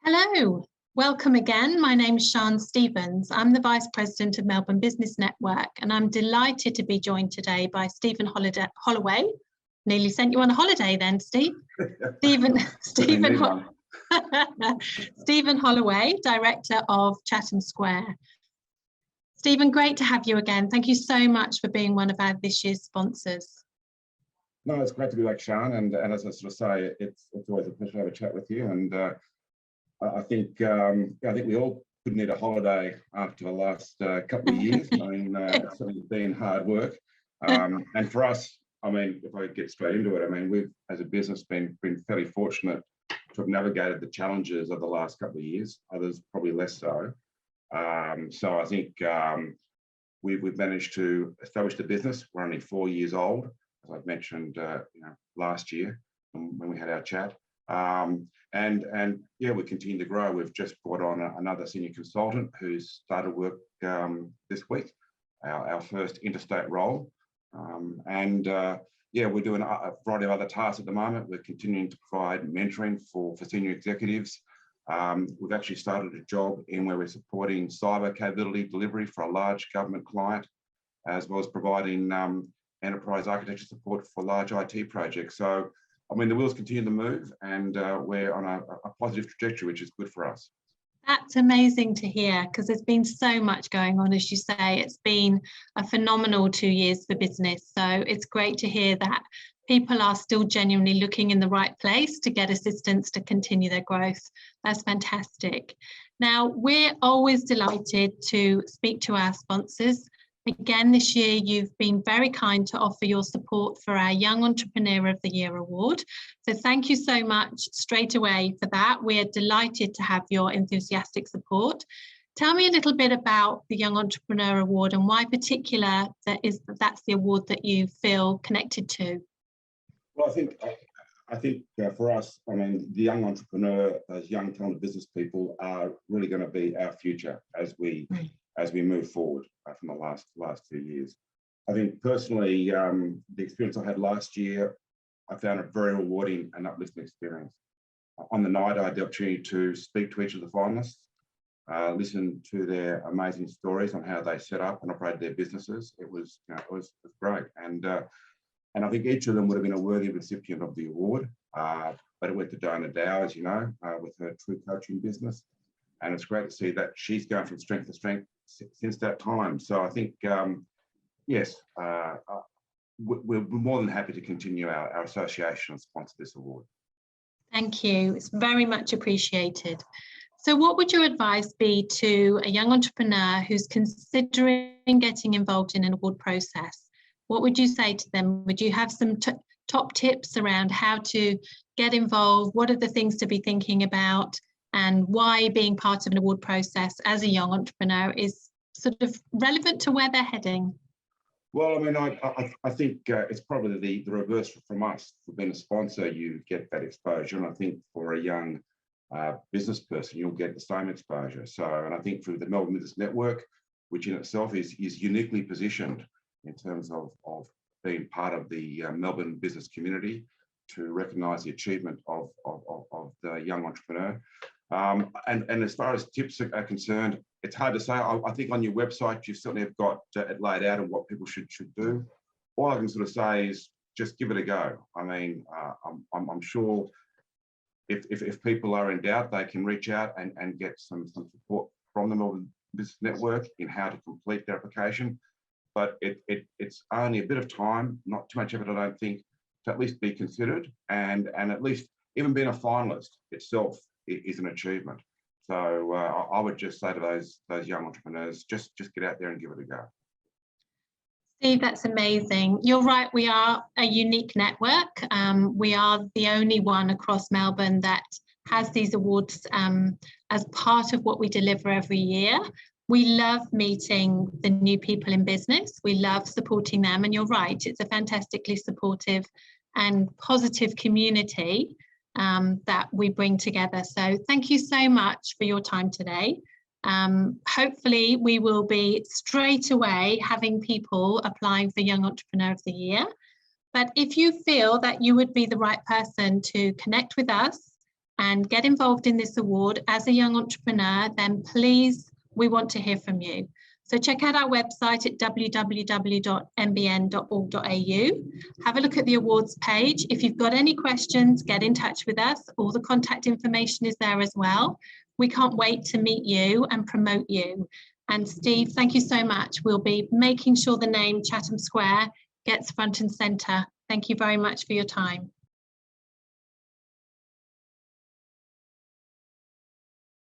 Hello, welcome again. My name is Sian Stevens. I'm the Vice President of Melbourne Business Network, and I'm delighted to be joined today by Stephen Holloway. Nearly sent you on a holiday then, Steve. Stephen Holloway, Director of Chatham Square. Stephen, great to have you again. Thank you so much for being one of our this year's sponsors. No, it's great to be back, Sian, and as I sort of say, it's always a pleasure to have a chat with you. And I think we all could need a holiday after the last couple of years. I mean, it's certainly been hard work, and for us, I mean, if I get straight into it, I mean, we've as a business been fairly fortunate to have navigated the challenges of the last couple of years. Others probably less so. So I think we've managed to establish the business. We're only 4 years old, as I've mentioned, last year when we had our chat. And yeah, we continue to grow. We've just brought on another senior consultant who's started work this week, our first interstate role. Yeah, we're doing a variety of other tasks at the moment. We're continuing to provide mentoring for senior executives. We've actually started a job in where we're supporting cyber capability delivery for a large government client, as well as providing enterprise architecture support for large IT projects. So, I mean, the wheels continue to move, and we're on a positive trajectory, which is good for us. That's amazing to hear, because there's been so much going on, as you say. It's been a phenomenal 2 years for business. So it's great to hear that people are still genuinely looking in the right place to get assistance to continue their growth. That's fantastic. Now, we're always delighted to speak to our sponsors. Again, this year, you've been very kind to offer your support for our Young Entrepreneur of the Year award. So thank you so much straight away for that. We're delighted to have your enthusiastic support. Tell me a little bit about the Young Entrepreneur Award and why that's the award that you feel connected to. Well, I think for us, I mean, the young entrepreneur, those young talented business people are really going to be our future as we move forward from the last 2 years. I think personally, the experience I had last year, I found it very rewarding and uplifting experience. On the night, I had the opportunity to speak to each of the finalists, listen to their amazing stories on how they set up and operated their businesses. It was great, and I think each of them would have been a worthy recipient of the award. But it went to Diana Dow, as you know, with her True Coaching business. And it's great to see that she's gone from strength to strength since that time. So I think, yes, we're more than happy to continue our association and sponsor this award. Thank you. It's very much appreciated. So what would your advice be to a young entrepreneur who's considering getting involved in an award process? What would you say to them? Would you have some top tips around how to get involved? What are the things to be thinking about? And why being part of an award process as a young entrepreneur is sort of relevant to where they're heading? Well, I mean, I think it's probably the reverse from us. For being a sponsor, you get that exposure. And I think for a young business person, you'll get the same exposure. So, and I think through the Melbourne Business Network, which in itself is uniquely positioned in terms of being part of the Melbourne business community to recognise the achievement of the young entrepreneur. And as far as tips are concerned, it's hard to say. I think on your website, you certainly have got it laid out and what people should do. All I can sort of say is just give it a go. I mean, I'm sure if people are in doubt, they can reach out and get some support from the Melbourne Business Network in how to complete their application. But it's only a bit of time, not too much effort, I don't think, to at least be considered, and at least even being a finalist itself is an achievement. So I would just say to those young entrepreneurs, just get out there and give it a go. Steve, that's amazing. You're right, we are a unique network. We are the only one across Melbourne that has these awards as part of what we deliver every year. We love meeting the new people in business. We love supporting them. And you're right, it's a fantastically supportive and positive community that we bring together. So thank you so much for your time today. Hopefully we will be straight away having people applying for Young Entrepreneur of the Year. But if you feel that you would be the right person to connect with us and get involved in this award as a young entrepreneur, then please, we want to hear from you. So check out our website at www.mbn.org.au. Have a look at the awards page. If you've got any questions, get in touch with us. All the contact information is there as well. We can't wait to meet you and promote you. And Steve, thank you so much. We'll be making sure the name Chatham Square gets front and centre. Thank you very much for your time.